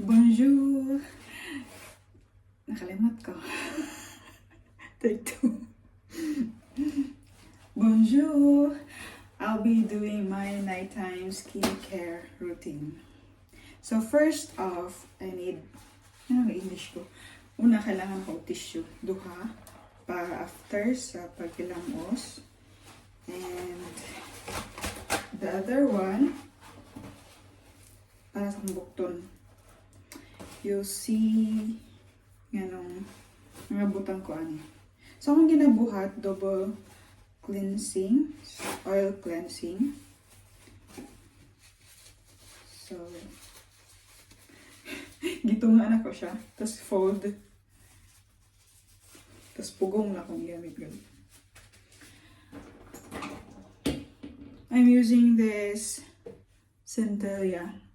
Bonjour! Nakalimot ko. Take two. Bonjour! I'll be doing my nighttime skincare routine. So first off, I need, ano English ko? Una, kailangan ko tissue. Duha. Para after sa pagkilamos. And the other one, para sa bukton. You'll see, ganong, mga butang ko ani. So, akong ginabuhat, double cleansing, oil cleansing. So, gitunga na ko siya. Tapos fold. Tapos pugong na akong gamit. I'm using this Centella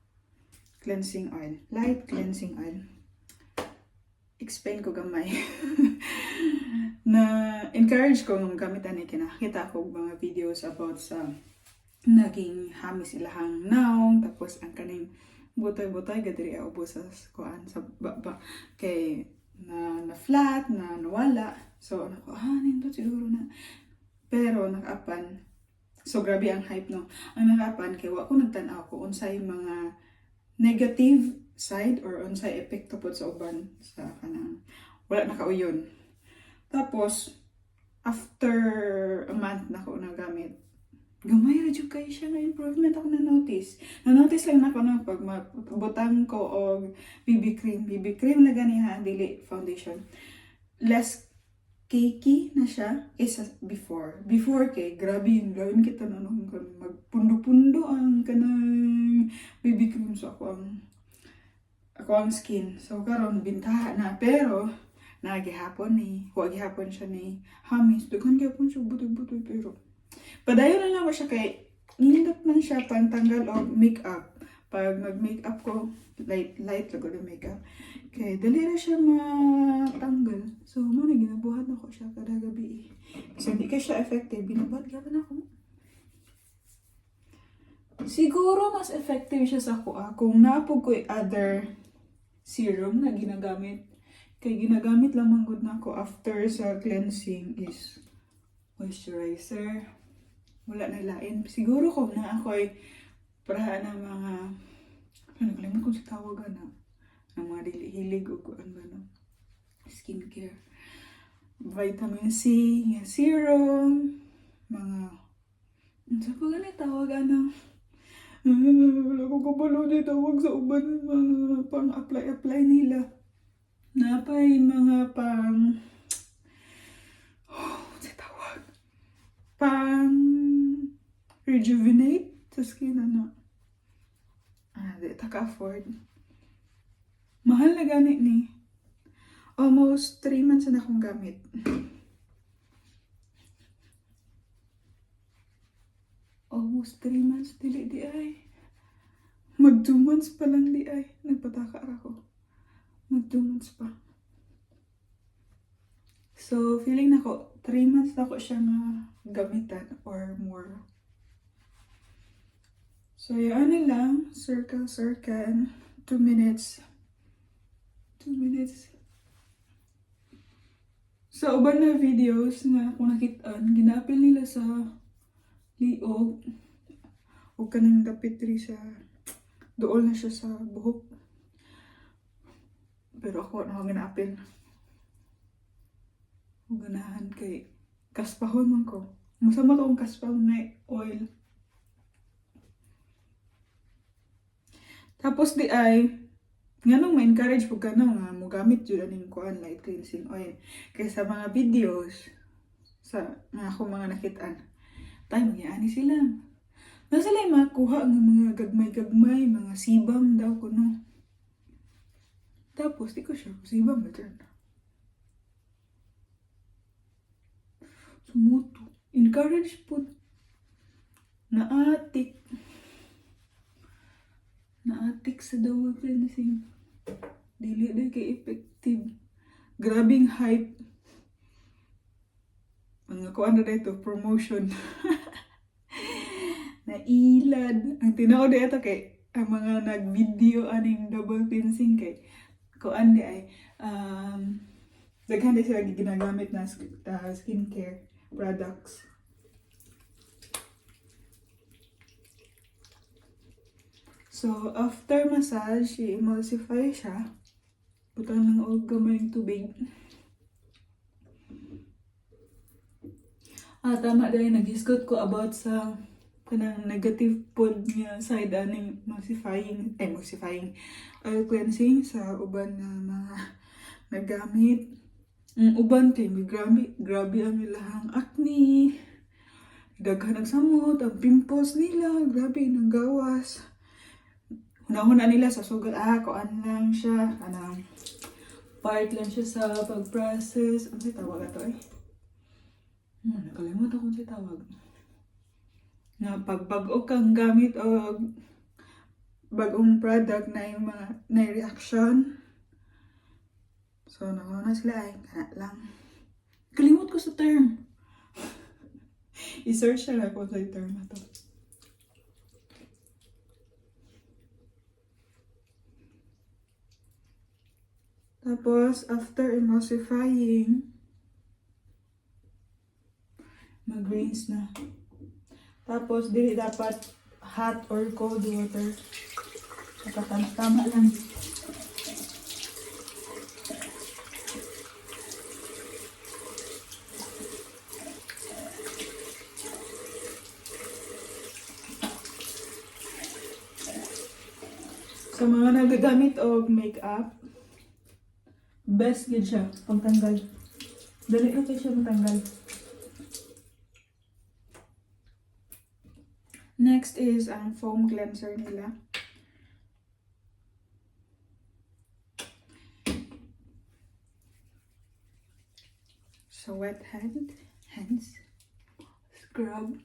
cleansing oil. Light cleansing oil. Explain ko gamay. Na encourage ko ng gamitan ni kinakita ko mga videos about sa naging hamis ilahang naong, tapos ang kaning butay-butay gadiri ubos sa kuan sa baba kay na flat na nawala. So ako nindot siguro na, pero nakapan. So grabe ang hype no. Ang nakapan kay wa ko nagtan-aw ko unsay mga negative side or unsay epekto pod sa uban sa kanang wala na kauyon. Tapos after a month na ko nagamit, gamay ra jud kay siya na improvement ako na-notice. Na-notice lang nako no pag magbutang ko og BB cream na ganiha, dili foundation. Less cakey na siya kaysa before. Before kay grabe yung gawin kita na nung magpundo-pundo ang kanang BB cream so ako ang skin. So karon bintaha na, pero nagihapon huwag gihapon siya ni hamis. Dughan gyapon siya butoy-butoy, pero padayon na lang ko siya kay nindot man siya pantanggal og makeup. Pag mag-makeup ko, light lang ko ng makeup. Kay dali na siya matanggal. So muna ginabuhat na ko siya kada gabi. So hindi kay siya effective, binabuhat gyapon ako. Siguro mas effective siya sa kuha kung napog ko other serum na ginagamit. Kay ginagamit lamang gud na ako after sa cleansing is moisturizer. Wala na lain. Siguro kung na ako'y para na mga nagkalimot kung sa tawagan na ng mga hilig o kung ano skincare. Vitamin C, serum, mga sa ko ganit tawagan na wala ko kabalo di tawag sa uban mga pang apply nila. Napay mga pang sa tawag pang rejuvenate sa skin di taka-afford. Mahal na ganit ni. Almost 3 months na akong gamit. Almost 3 months, dili di ay. Mag 2 months pa lang di ay. Nagpataka ako. Mag 2 months pa. So, feeling na ko, 3 months na ko siya na gamitan or more. So, yan na lang. Circle. 2 minutes. 2 minutes. Sa uban na videos nga kung nakitaan, ginapil nila sa liog o kanang dapit rin sa dool na siya sa buhok, pero ako na ginapil o ganahan kay kaspahon man ko masama to ang kaspahon na oil. Tapos di ay nganong ma-encourage po ka na nga mo gamit yun aning kuan light cleansing oil kay sa mga videos sa ako mga nakitaan tayo magyani sila. Na sila yung makuha ng mga gagmay-gagmay, mga sibam daw ko, no? Tapos, di ko siya, sibam ba dyan? Sumuto. Encourage po. Naatik sa double cleansing. Dili kay effective. Grabing hype. Mga kuan na dito, promotion. Nailad. Ang tinaw dito kay ang mga nag-video aning double cleansing kay kuan di ay daghan di sila ginagamit na skincare products. So, after massage, i-emulsify siya. Butang ng og gamayng tubig. Tama dahil nag-hisgot ko about sa kanang negative pod nga side aning emulsifying oil cleansing sa uban na mga nagamit. Uban kay may grabe ang ilahang acne. Daghan ang samot, ang pimples nila, grabe nang gawas. Hunahuna nila sa sugat, kuan lang siya, kanang part lang siya sa pag-process. Ano siya tawag ito eh? Nakalimut akong siya tawag. Na pagbago kang gamit o bagong product na yung mga na-reaction. So, nakuna sila ay, kana lang. Kalimut ko sa term. I-search na lang ko sa term na to. Tapos, after emulsifying, mag-rinse na. Tapos, dili dapat hot or cold water. Tama lang. Sa mga nagagamit og makeup, best gid siya pagtanggal. Dali na kayo siya matanggal. Next is ang foam cleanser nila. So wet hands, scrub.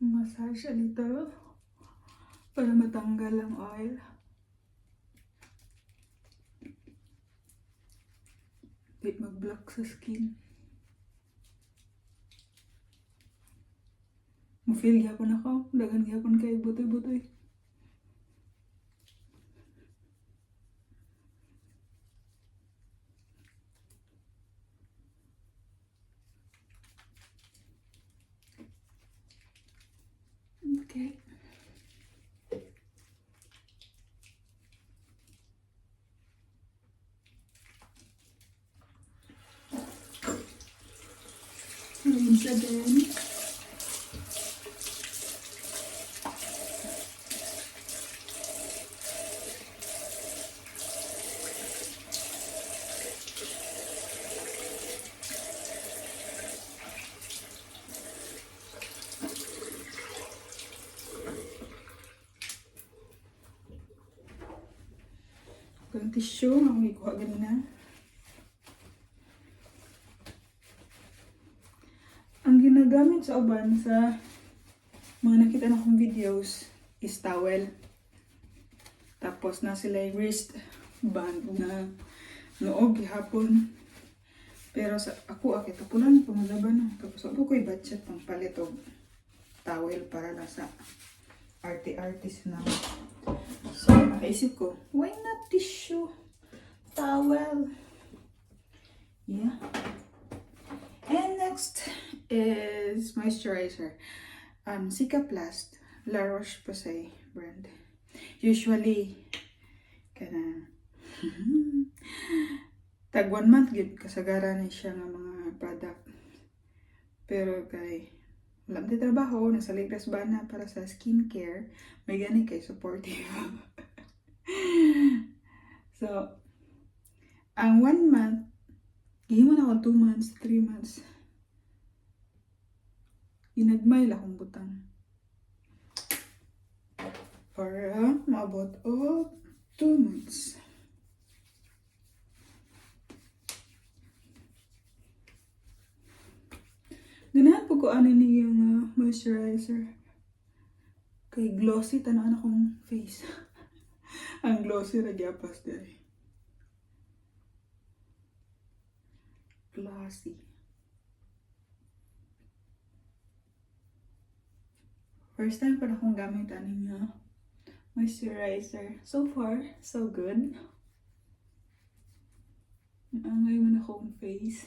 Massage siya dito para matanggal ang oil. Di mag-block sa skin. Ma-feel gyapon ako. Dagan gyapon kay butoy-butoy. Okay. Rinse again. Ang tissue, ang may kuha ganina. Ang ginagamit sa uban sa mga nakita na kong videos is towel. Tapos na sila yung wrist band na noog gihapon. Pero sa ako tapunan pumalaban na. Tapos ako ko'y budget pang palit og towel para na sa artist na. So, nakaisip ko, why not tissue? Towel. Yeah. And next is moisturizer. Cicaplast, La Roche-Posay brand. Usually, kana tag 1 month gid kasagara na siya nga mga product. Pero kay wala mo trabaho, nasa ligtas ba na para sa skincare, may gani kay supportive. So, ang 1 month, gihimo na ako 2 months, 3 months. Inagmay lang akong butang. Para maabot o 2 months. Ganahan po ko ano yung moisturizer. Kay glossy, tanaan akong face. Ang glossy na gyapas dahil. Glossy. First time pa na akong gamit aning moisturizer. So far, so good. Angay man akong face.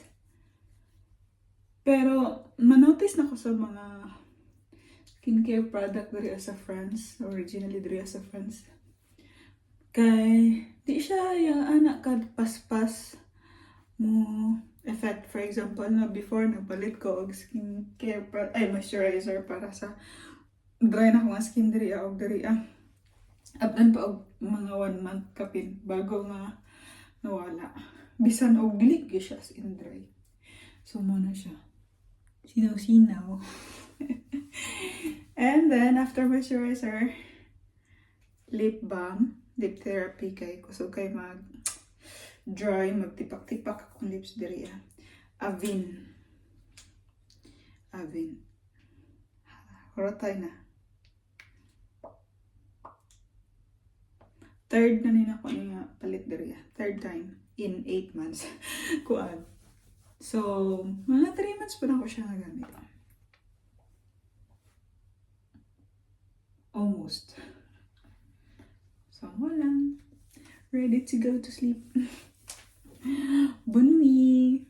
Pero, manotice na ko sa mga skincare product dari sa France. Originally dari sa France. Kay, di siya yung anak ka paspas mo effect. For example, na before nagpalit ko og skincare moisturizer para sa dry na akong skin diri og diri Abdan pa og mga 1 month kapin bago nga nawala. Bisan og dili gyud siya as in dry. So mo na siya. Sinaw-sinaw. And then after moisturizer, lip balm, lip therapy kay kusog kay mag dry, magtipak-tipak akong lips diri. Avene. Horotay na. Third na nina ko nga palit diri. Third time in 8 months. Kuan. So, mga 3 months pa na ko siya nagamit. Almost. So, wala. Ready to go to sleep. Bonne nuit.